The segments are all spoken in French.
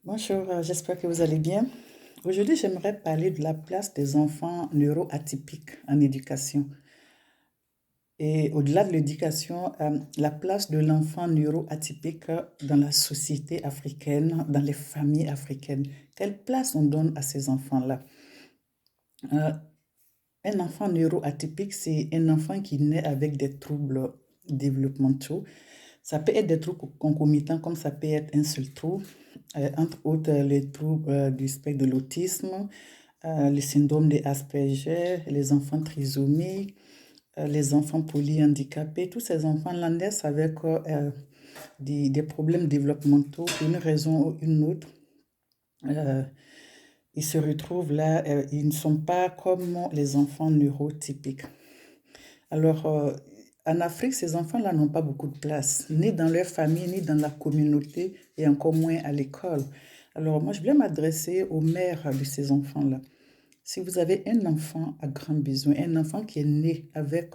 Bonjour, j'espère que vous allez bien. Aujourd'hui, j'aimerais parler de la place des enfants neuroatypiques en éducation. Et au-delà de l'éducation, la place de l'enfant neuroatypique dans la société africaine, dans les familles africaines. Quelle place on donne à ces enfants-là? Euh, un enfant neuroatypique, c'est un enfant qui naît avec des troubles développementaux. Ça peut être des troubles concomitants, comme ça peut être un seul trouble, entre autres les troubles du spectre de l'autisme, le syndrome de Asperger, les enfants trisomiques, les enfants polyhandicapés. Tous ces enfants-là naissent avec des problèmes développementaux pour une raison ou une autre. Euh, Ils se retrouvent là, ils ne sont pas comme les enfants neurotypiques. Alors, en Afrique, ces enfants-là n'ont pas beaucoup de place, ni dans leur famille, ni dans la communauté, et encore moins à l'école. Alors, moi, je voulais m'adresser aux mères de ces enfants-là. Si vous avez un enfant à grand besoin, un enfant qui est né avec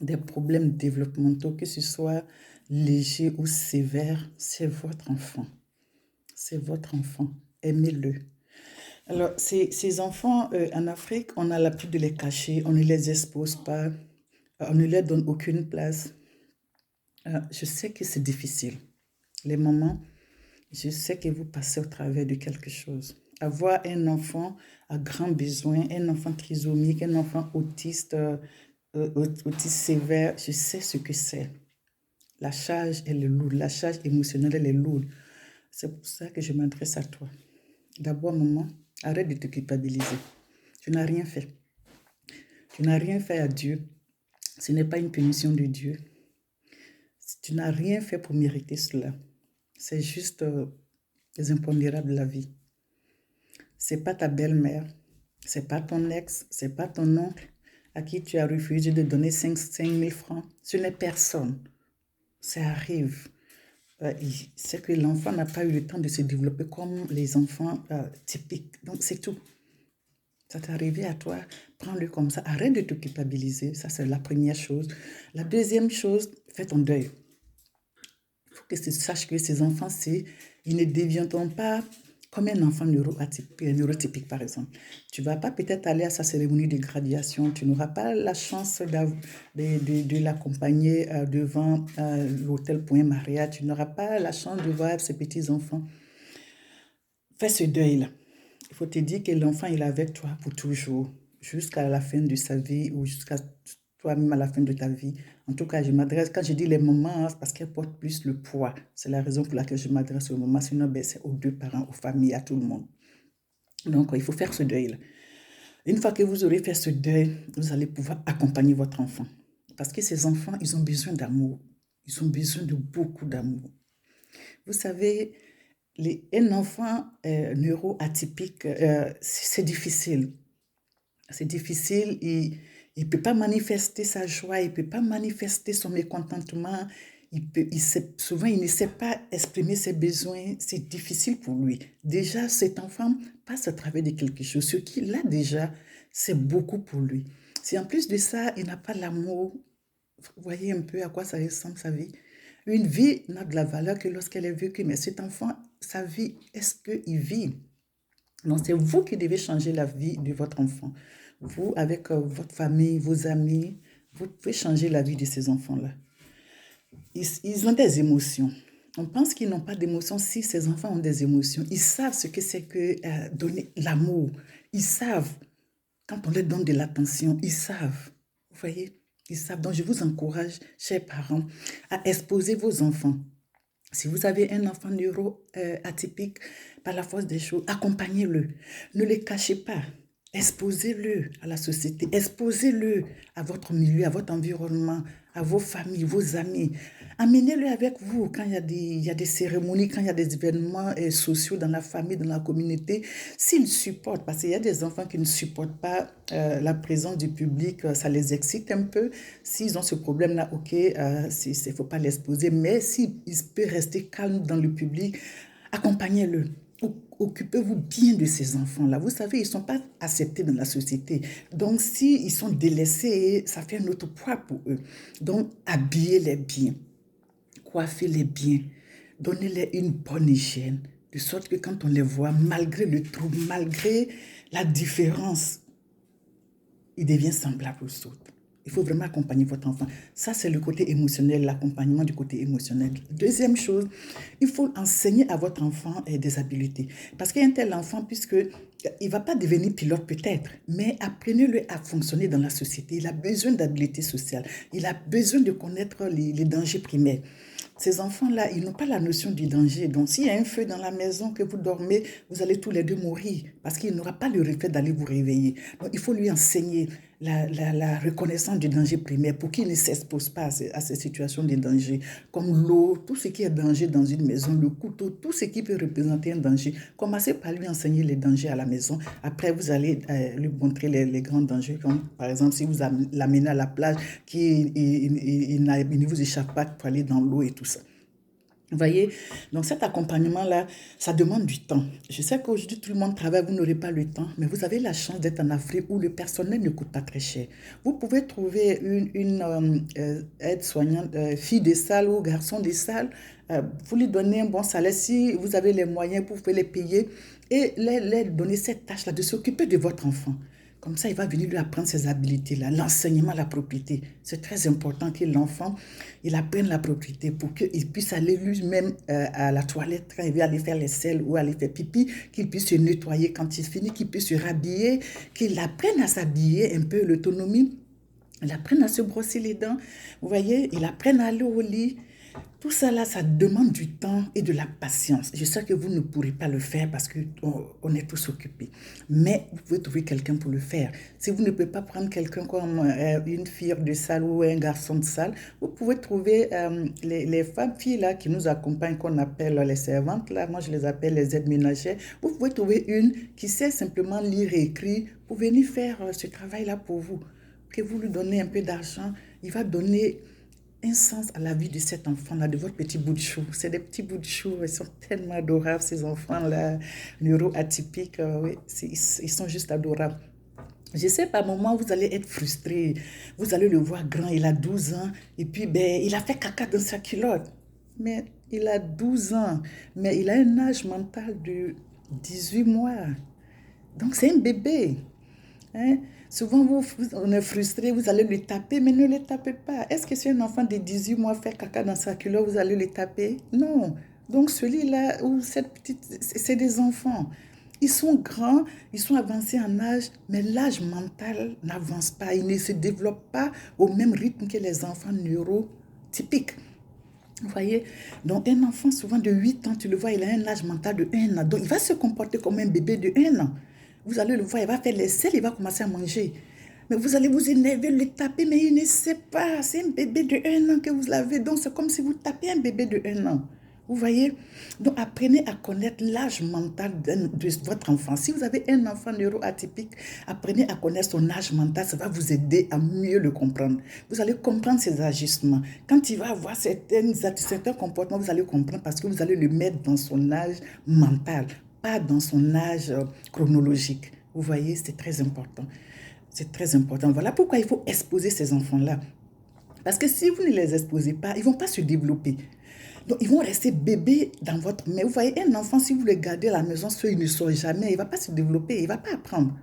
des problèmes développementaux, que ce soit légers ou sévères, c'est votre enfant. C'est votre enfant. Aimez-le. Alors, ces enfants en Afrique, on a l'habitude de les cacher, on ne les expose pas, on ne leur donne aucune place. Je sais que c'est difficile. Les mamans, je sais que vous passez au travers de quelque chose. Avoir un enfant à grand besoin, un enfant trisomique, un enfant autiste, autiste sévère, je sais ce que c'est. La charge, elle est lourde. La charge émotionnelle, elle est lourde. C'est pour ça que je m'adresse à toi. D'abord, maman, arrête de te culpabiliser. Tu n'as rien fait. Tu n'as rien fait à Dieu. Ce n'est pas une punition de Dieu. Tu n'as rien fait pour mériter cela. C'est juste les impondérables de la vie. C'est pas ta belle-mère, c'est pas ton ex, c'est pas ton oncle à qui tu as refusé de donner 5 000 francs. Ce n'est personne. Ça arrive. C'est que l'enfant n'a pas eu le temps de se développer comme les enfants typiques. Donc, c'est tout. Ça t'est arrivé à toi, prends-le comme ça. Arrête de te culpabiliser. Ça, c'est la première chose. La deuxième chose, fais ton deuil. Il faut que tu saches que ces enfants, ils ne deviendront pas comme un enfant neurotypique, par exemple. Tu ne vas pas peut-être aller à sa cérémonie de graduation, tu n'auras pas la chance de l'accompagner devant l'hôtel pour un mariage, tu n'auras pas la chance de voir ses petits-enfants. Fais ce deuil-là. Il faut te dire que l'enfant, il est avec toi pour toujours, jusqu'à la fin de sa vie ou jusqu'à toi-même à la fin de ta vie. En tout cas, je m'adresse, quand je dis les mamans, c'est parce qu'elles portent plus le poids. C'est la raison pour laquelle je m'adresse aux mamans. Sinon, ben, c'est aux deux parents, aux familles, à tout le monde. Donc, il faut faire ce deuil-là. Une fois que vous aurez fait ce deuil, vous allez pouvoir accompagner votre enfant. Parce que ces enfants, ils ont besoin d'amour. Ils ont besoin de beaucoup d'amour. Vous savez, un enfant neuroatypique, c'est difficile. C'est difficile, il ne peut pas manifester sa joie, il ne peut pas manifester son mécontentement, souvent il ne sait pas exprimer ses besoins, c'est difficile pour lui. Déjà, cet enfant passe à travers de quelque chose, ce qu'il a déjà, c'est beaucoup pour lui. Si en plus de ça, il n'a pas l'amour, vous voyez un peu à quoi ça ressemble sa vie. Une vie n'a de la valeur que lorsqu'elle est vécue, mais cet enfant, sa vie, est-ce qu'il vit? Donc, c'est vous qui devez changer la vie de votre enfant. Vous, avec votre famille, vos amis, vous pouvez changer la vie de ces enfants-là. Ils ont des émotions. On pense qu'ils n'ont pas d'émotions si ces enfants ont des émotions. Ils savent ce que c'est que donner l'amour. Ils savent quand on leur donne de l'attention. Ils savent. Vous voyez? Ils savent. Donc, je vous encourage, chers parents, à exposer vos enfants. Si vous avez un enfant neuroatypique, par la force des choses, accompagnez-le. Ne le cachez pas. Exposez-le à la société. Exposez-le à votre milieu, à votre environnement, à vos familles, vos amis. Amenez-le avec vous quand il y a des cérémonies, quand il y a des événements sociaux dans la famille, dans la communauté. S'ils supportent, parce qu'il y a des enfants qui ne supportent pas la présence du public, ça les excite un peu. S'ils ont ce problème-là, ok, il ne faut pas l'exposer, mais s'il peut rester calme dans le public, accompagnez-le. Occupez-vous bien de ces enfants-là. Vous savez, ils ne sont pas acceptés dans la société. Donc, s'ils sont délaissés, ça fait un autre poids pour eux. Donc, habillez-les bien, coiffez-les bien, donnez-les une bonne hygiène. de sorte que quand on les voit, malgré le trouble, malgré la différence, il devient semblable aux autres. Il faut vraiment accompagner votre enfant. Ça, c'est le côté émotionnel, l'accompagnement du côté émotionnel. Deuxième chose, il faut enseigner à votre enfant des habiletés. Parce qu'un tel enfant, puisque il ne va pas devenir pilote peut-être, mais apprenez-le à fonctionner dans la société. Il a besoin d'habiletés sociales. Il a besoin de connaître les dangers primaires. Ces enfants-là, ils n'ont pas la notion du danger. Donc, s'il y a un feu dans la maison, que vous dormez, vous allez tous les deux mourir parce qu'il n'aura pas le réflexe d'aller vous réveiller. Donc, il faut lui enseigner la reconnaissance du danger primaire pour qu'il ne s'expose pas à ces situations de danger, comme l'eau, tout ce qui est danger dans une maison, le couteau, tout ce qui peut représenter un danger. Commencez par lui enseigner les dangers à la maison. Après, vous allez lui montrer les grands dangers, comme par exemple, si vous l'amenez à la plage, il ne vous échappe pas pour aller dans l'eau et tout ça. Vous voyez, donc cet accompagnement-là, ça demande du temps. Je sais qu'aujourd'hui, tout le monde travaille, vous n'aurez pas le temps, mais vous avez la chance d'être en Afrique où le personnel ne coûte pas très cher. Vous pouvez trouver une aide-soignante, fille de salle ou garçon de salle, vous lui donnez un bon salaire. Si vous avez les moyens, vous pouvez les payer et les donner cette tâche-là de s'occuper de votre enfant. Comme ça, il va venir lui apprendre ces habilités-là, l'enseignement, la propriété. C'est très important que l'enfant, il apprenne la propriété pour qu'il puisse aller lui-même à la toilette quand il veut aller faire les selles ou aller faire pipi, qu'il puisse se nettoyer quand il finit, qu'il puisse se rhabiller, qu'il apprenne à s'habiller un peu, l'autonomie. Il apprenne à se brosser les dents. Vous voyez, il apprenne à aller au lit. Tout ça là, ça demande du temps et de la patience. Je sais que vous ne pourrez pas le faire parce qu'on est tous occupés. Mais vous pouvez trouver quelqu'un pour le faire. Si vous ne pouvez pas prendre quelqu'un comme une fille de salle ou un garçon de salle, vous pouvez trouver les femmes, filles là qui nous accompagnent, qu'on appelle les servantes. Là, moi, je les appelle les aides ménagères. Vous pouvez trouver une qui sait simplement lire et écrire pour venir faire ce travail-là pour vous. Que vous lui donnez un peu d'argent, il va donner un sens à la vie de cet enfant-là, de votre petit bout de chou. C'est des petits bouts de chou, ils sont tellement adorables, ces enfants-là, neuroatypiques, oui, ils sont juste adorables. Je sais, par moment, vous allez être frustré. Vous allez le voir grand, il a 12 ans, et puis il a fait caca dans sa culotte. Mais il a 12 ans, mais il a un âge mental de 18 mois. Donc, c'est un bébé. Hein? Souvent, on est frustré, vous allez le taper, mais ne le tapez pas. Est-ce que si un enfant de 18 mois fait caca dans sa culotte, vous allez le taper? Non. Donc, celui-là, ou cette petite, c'est des enfants. Ils sont grands, ils sont avancés en âge, mais l'âge mental n'avance pas. Il ne se développe pas au même rythme que les enfants neurotypiques. Vous voyez? Donc, un enfant, souvent de 8 ans, tu le vois, il a un âge mental de 1 an. Donc, il va se comporter comme un bébé de 1 an. Vous allez le voir, il va faire les selles, il va commencer à manger. Mais vous allez vous énerver, le taper, mais il ne sait pas. C'est un bébé de 1 an que vous avez. Donc, c'est comme si vous tapez un bébé de 1 an. Vous voyez? Donc, apprenez à connaître l'âge mental de votre enfant. Si vous avez un enfant neuroatypique, apprenez à connaître son âge mental. Ça va vous aider à mieux le comprendre. Vous allez comprendre ses ajustements. Quand il va avoir certains comportements, vous allez comprendre parce que vous allez le mettre dans son âge mental, pas dans son âge chronologique. Vous voyez, c'est très important. C'est très important. Voilà pourquoi il faut exposer ces enfants-là. Parce que si vous ne les exposez pas, ils ne vont pas se développer. Donc, ils vont rester bébés dans votre... Mais vous voyez, un enfant, si vous le gardez à la maison, il ne sort jamais, il ne va pas se développer, il ne va pas apprendre.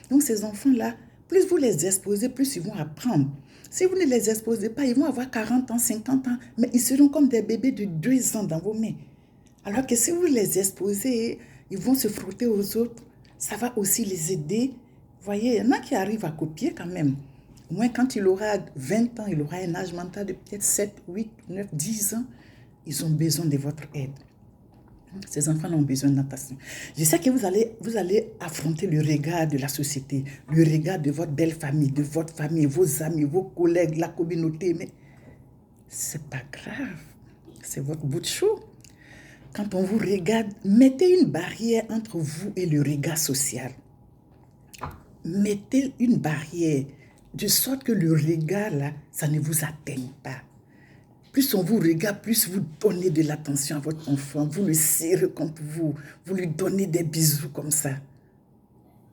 Donc, ces enfants-là, plus vous les exposez, plus ils vont apprendre. Si vous ne les exposez pas, ils vont avoir 40 ans, 50 ans, mais ils seront comme des bébés de 2 ans dans vos mains. Alors que si vous les exposez, ils vont se frotter aux autres, ça va aussi les aider. Vous voyez, il y en a qui arrivent à copier quand même. Au moins, quand il aura 20 ans, il aura un âge mental de peut-être 7, 8, 9, 10 ans. Ils ont besoin de votre aide. Ces enfants ont besoin d'attention. Je sais que vous allez affronter le regard de la société, le regard de votre belle famille, de votre famille, vos amis, vos collègues, la communauté. Mais c'est pas grave. C'est votre bout de chou. Quand on vous regarde, mettez une barrière entre vous et le regard social. Mettez une barrière de sorte que le regard, là, ça ne vous atteigne pas. Plus on vous regarde, plus vous donnez de l'attention à votre enfant, vous le serrez contre vous, vous lui donnez des bisous comme ça.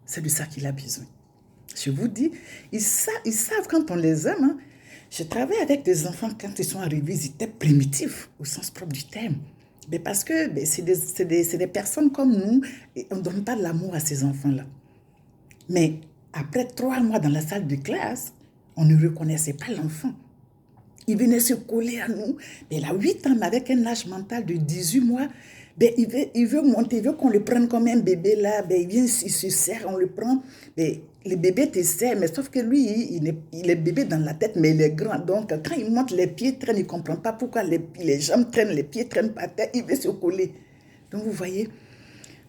C'est de ça qu'il a besoin. Je vous dis, ils savent quand on les aime. Hein. Je travaille avec des enfants quand ils sont arrivés, ils étaient primitifs, au sens propre du terme. Mais parce que c'est des personnes comme nous, et on ne donne pas de l'amour à ces enfants-là. Mais après 3 mois dans la salle de classe, on ne reconnaissait pas l'enfant. Il venait se coller à nous. Mais il a 8 ans, mais avec un âge mental de 18 mois. Ben, il veut monter, il veut qu'on le prenne comme un bébé là. Ben, il vient, il se serre, on le prend. Ben, le bébé te serre, mais sauf que lui, il est bébé dans la tête, mais il est grand. Donc, quand il monte, les pieds traînent, il ne comprend pas pourquoi les jambes traînent, les pieds traînent par terre, il veut se coller. Donc, vous voyez,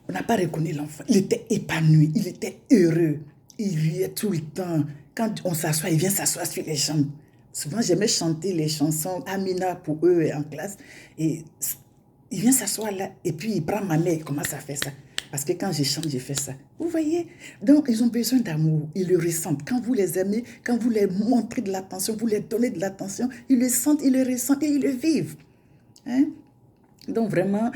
on n'a pas reconnu l'enfant. Il était épanoui, il était heureux. Il riait tout le temps. Quand on s'assoit, il vient s'asseoir sur les jambes. Souvent, j'aimais chanter les chansons Amina pour eux en classe. Et il vient s'asseoir là, et puis il prend ma main et commence à faire ça. Parce que quand je chante, je fais ça. Vous voyez? Donc, ils ont besoin d'amour. Ils le ressentent. Quand vous les aimez, quand vous leur montrez de l'attention, vous leur donnez de l'attention, ils le sentent, ils le ressentent et ils le vivent. Hein? Donc vraiment,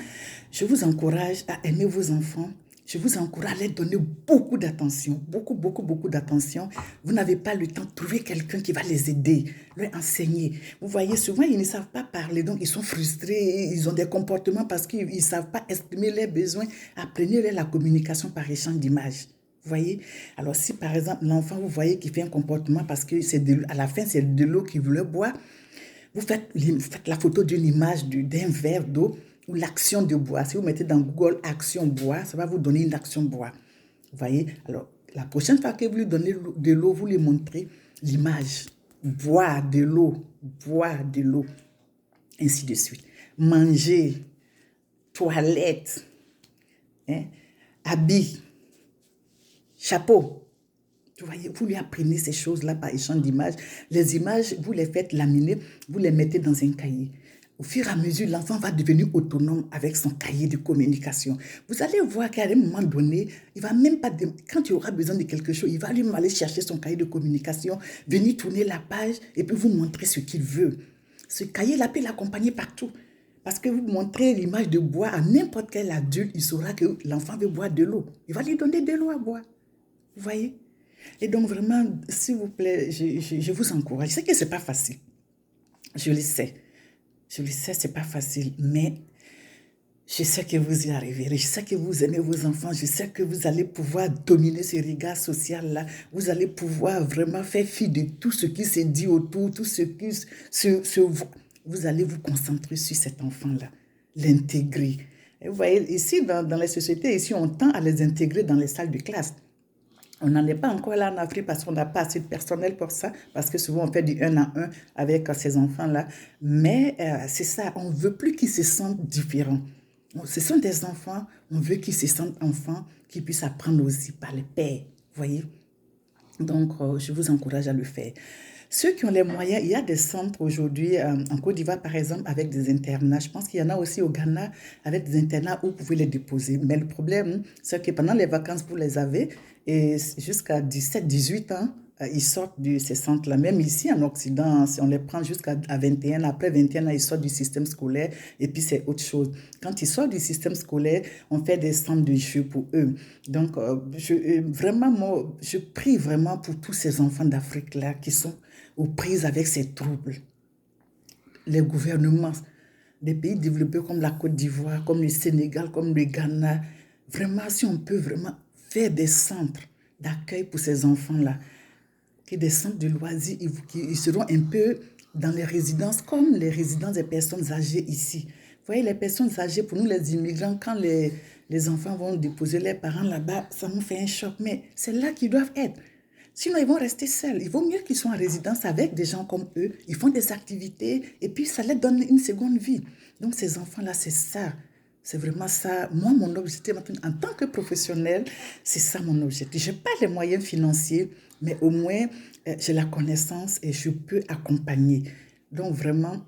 je vous encourage à aimer vos enfants. Je vous encourage à leur donner beaucoup d'attention, beaucoup, beaucoup, beaucoup d'attention. Vous n'avez pas le temps de trouver quelqu'un qui va les aider, leur enseigner. Vous voyez, souvent, ils ne savent pas parler, donc ils sont frustrés, ils ont des comportements parce qu'ils ne savent pas exprimer leurs besoins. Apprenez-leur la communication par échange d'images. Vous voyez? Alors, si par exemple, l'enfant, vous voyez qu'il fait un comportement parce que à la fin, c'est de l'eau qu'il veut boire, vous faites la photo d'une image d'un verre d'eau ou l'action de boire. Si vous mettez dans Google action boire, ça va vous donner une action boire. Vous voyez? Alors, la prochaine fois que vous lui donnez de l'eau, vous lui montrez l'image. Boire de l'eau, ainsi de suite. Manger, toilette, hein, habits, chapeau. Vous voyez, vous lui apprenez ces choses-là par échange d'images. Les images, vous les faites laminer, vous les mettez dans un cahier. Au fur et à mesure, l'enfant va devenir autonome avec son cahier de communication. Vous allez voir qu'à un moment donné, il va même pas, quand il aura besoin de quelque chose, il va lui aller chercher son cahier de communication, venir tourner la page et puis vous montrer ce qu'il veut. Ce cahier-là peut l'accompagner partout. Parce que vous montrez l'image de boire à n'importe quel adulte, il saura que l'enfant veut boire de l'eau. Il va lui donner de l'eau à boire. Vous voyez? Et donc vraiment, s'il vous plaît, je vous encourage. Je sais que ce n'est pas facile. Je le sais. Je le sais, ce n'est pas facile. Mais je sais que vous y arriverez. Je sais que vous aimez vos enfants. Je sais que vous allez pouvoir dominer ce regard social-là. Vous allez pouvoir vraiment faire fi de tout ce qui se dit autour, tout ce qui vous allez vous concentrer sur cet enfant-là, l'intégrer. Et vous voyez, ici, dans les sociétés, ici, on tend à les intégrer dans les salles de classe. On n'en est pas encore là en Afrique parce qu'on n'a pas assez de personnel pour ça, parce que souvent on fait du 1-à-1 avec ces enfants-là. Mais c'est ça, on ne veut plus qu'ils se sentent différents. Ce sont des enfants, on veut qu'ils se sentent enfants, qu'ils puissent apprendre aussi par les pairs, vous voyez. Donc, je vous encourage à le faire. Ceux qui ont les moyens, il y a des centres aujourd'hui, en Côte d'Ivoire par exemple, avec des internats. Je pense qu'il y en a aussi au Ghana avec des internats où vous pouvez les déposer. Mais le problème, c'est que pendant les vacances, vous les avez et jusqu'à 17, 18 ans, ils sortent de ces centres-là. Même ici en Occident, si on les prend jusqu'à 21, après 21 ans, ils sortent du système scolaire et puis c'est autre chose. Quand ils sortent du système scolaire, on fait des centres de jeux pour eux. Donc, vraiment, moi, je prie vraiment pour tous ces enfants d'Afrique-là qui sont aux prises avec ces troubles. Les gouvernements des pays développés comme la Côte d'Ivoire, comme le Sénégal, comme le Ghana, vraiment, si on peut vraiment faire des centres d'accueil pour ces enfants-là, qui des centres de loisirs, ils seront un peu dans les résidences, comme les résidences des personnes âgées ici. Vous voyez, les personnes âgées, pour nous les immigrants, quand les enfants vont déposer leurs parents là-bas, ça nous fait un choc, mais c'est là qu'ils doivent être. Sinon, ils vont rester seuls. Il vaut mieux qu'ils soient en résidence avec des gens comme eux. Ils font des activités et puis ça leur donne une seconde vie. Donc, ces enfants-là, c'est ça. C'est vraiment ça. Moi, mon objectif, en tant que professionnel, c'est ça mon objectif. Je n'ai pas les moyens financiers, mais au moins, j'ai la connaissance et je peux accompagner. Donc, vraiment,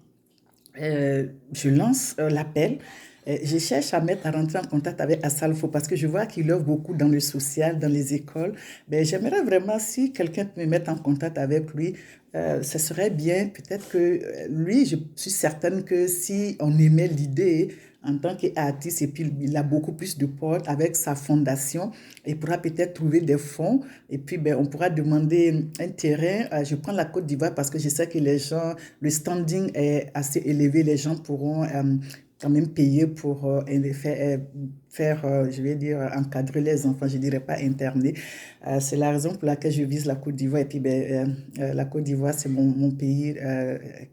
je lance l'appel. Je cherche à rentrer en contact avec Assalfo parce que je vois qu'il œuvre beaucoup dans le social, dans les écoles. Mais j'aimerais vraiment, si quelqu'un peut me mettre en contact avec lui, ce serait bien. Peut-être que lui, je suis certaine que si on aimait l'idée en tant qu'artiste, et puis il a beaucoup plus de portes avec sa fondation, il pourra peut-être trouver des fonds et puis on pourra demander un terrain. Je prends la Côte d'Ivoire parce que je sais que les gens, le standing est assez élevé, les gens pourront quand même payer pour je vais dire, encadrer les enfants, je ne dirais pas interner. C'est la raison pour laquelle je vise la Côte d'Ivoire. Et puis, la Côte d'Ivoire, c'est mon pays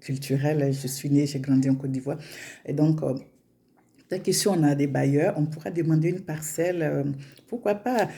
culturel. Je suis née, j'ai grandi en Côte d'Ivoire. Et donc, peut-être que si on a des bailleurs, on pourra demander une parcelle, pourquoi pas,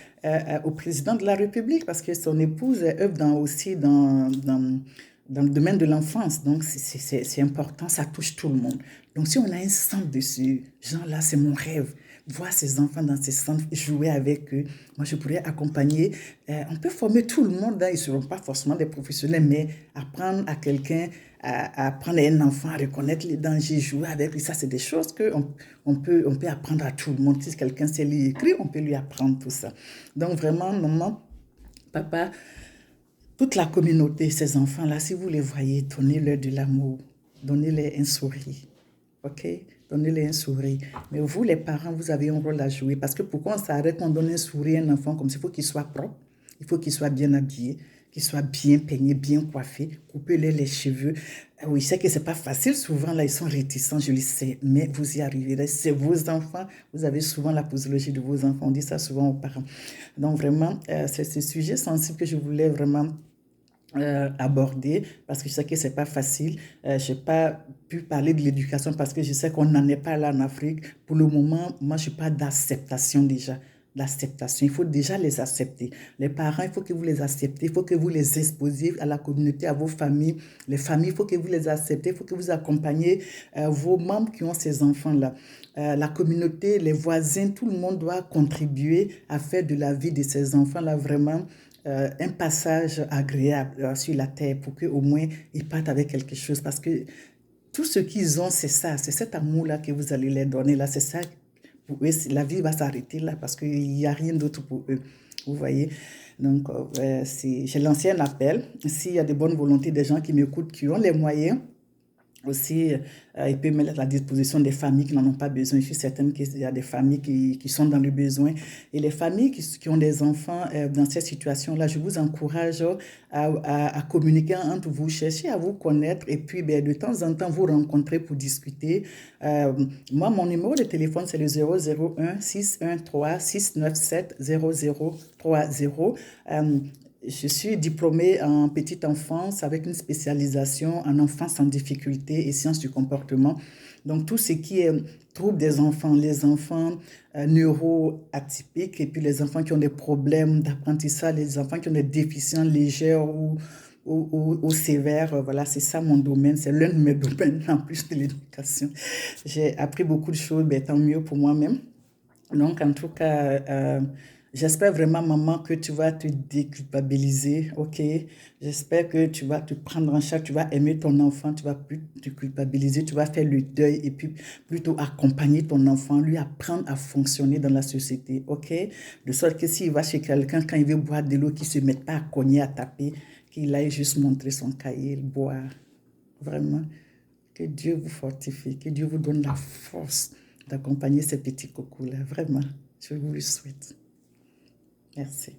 au président de la République, parce que son épouse œuvre aussi dans le domaine de l'enfance. Donc, c'est important, ça touche tout le monde. Donc, si on a un centre dessus, genre là, c'est mon rêve. Voir ces enfants dans ces centres, jouer avec eux. Moi, je pourrais accompagner. On peut former tout le monde, hein. Ils ne seront pas forcément des professionnels, mais apprendre à quelqu'un, à apprendre à un enfant à reconnaître les dangers, jouer avec lui. Ça, c'est des choses qu'on on peut apprendre à tout le monde. Si quelqu'un sait lire et écrire, on peut lui apprendre tout ça. Donc, vraiment, maman, papa, toute la communauté, ces enfants-là, si vous les voyez, donnez-leur de l'amour, donnez-leur un sourire, ok? Donnez-leur un sourire. Mais vous, les parents, vous avez un rôle à jouer. Parce que pourquoi on s'arrête qu'on donne un sourire à un enfant comme ça? Il faut qu'il soit propre, il faut qu'il soit bien habillé, qu'il soit bien peigné, bien coiffé, coupez-leur les cheveux. Oui, je sais que c'est pas facile, souvent là, ils sont réticents, je le sais, mais vous y arriverez. C'est vos enfants, vous avez souvent la posologie de vos enfants, on dit ça souvent aux parents. Donc vraiment, c'est ce sujet sensible que je voulais vraiment aborder parce que je sais que c'est pas facile. Je n'ai pas pu parler de l'éducation parce que je sais qu'on n'en est pas là en Afrique. Pour le moment, moi, je parle d'acceptation déjà. L'acceptation, il faut déjà les accepter. Les parents, il faut que vous les acceptez, il faut que vous les exposiez à la communauté, à vos familles. Les familles, il faut que vous les acceptez, il faut que vous accompagnez vos membres qui ont ces enfants-là. La communauté, les voisins, tout le monde doit contribuer à faire de la vie de ces enfants-là vraiment un passage agréable sur la terre pour qu'au moins ils partent avec quelque chose. Parce que tout ce qu'ils ont, c'est ça, c'est cet amour-là que vous allez leur donner là, c'est ça. Pour eux, la vie va s'arrêter là parce qu'il n'y a rien d'autre pour eux. Vous voyez? Donc, j'ai lancé un appel. S'il y a de bonnes volontés, des gens qui m'écoutent, qui ont les moyens, aussi, il peut mettre à la disposition des familles qui n'en ont pas besoin. Je suis certaine qu'il y a des familles qui sont dans le besoin. Et les familles qui ont des enfants dans cette situation-là, je vous encourage à communiquer entre vous, chercher à vous connaître et puis ben, de temps en temps vous rencontrer pour discuter. Moi, mon numéro de téléphone, c'est le 001 613 697 0030. Je suis diplômée en petite enfance avec une spécialisation en enfance en difficulté et sciences du comportement. Donc, tout ce qui est trouble des enfants, les enfants neuroatypiques et puis les enfants qui ont des problèmes d'apprentissage, les enfants qui ont des déficiences légères ou sévères, voilà, c'est ça mon domaine, c'est l'un de mes domaines en plus de l'éducation. J'ai appris beaucoup de choses, mais tant mieux pour moi-même. Donc, en tout cas, j'espère vraiment, maman, que tu vas te déculpabiliser, ok? J'espère que tu vas te prendre en charge, tu vas aimer ton enfant, tu vas plus te culpabiliser, tu vas faire le deuil et puis plutôt accompagner ton enfant, lui apprendre à fonctionner dans la société, ok? De sorte que s'il va chez quelqu'un, quand il veut boire de l'eau, qu'il ne se mette pas à cogner, à taper, qu'il aille juste montrer son cahier, boire. Vraiment, que Dieu vous fortifie, que Dieu vous donne la force d'accompagner ces petits cocos-là. Vraiment, je vous le souhaite. Merci.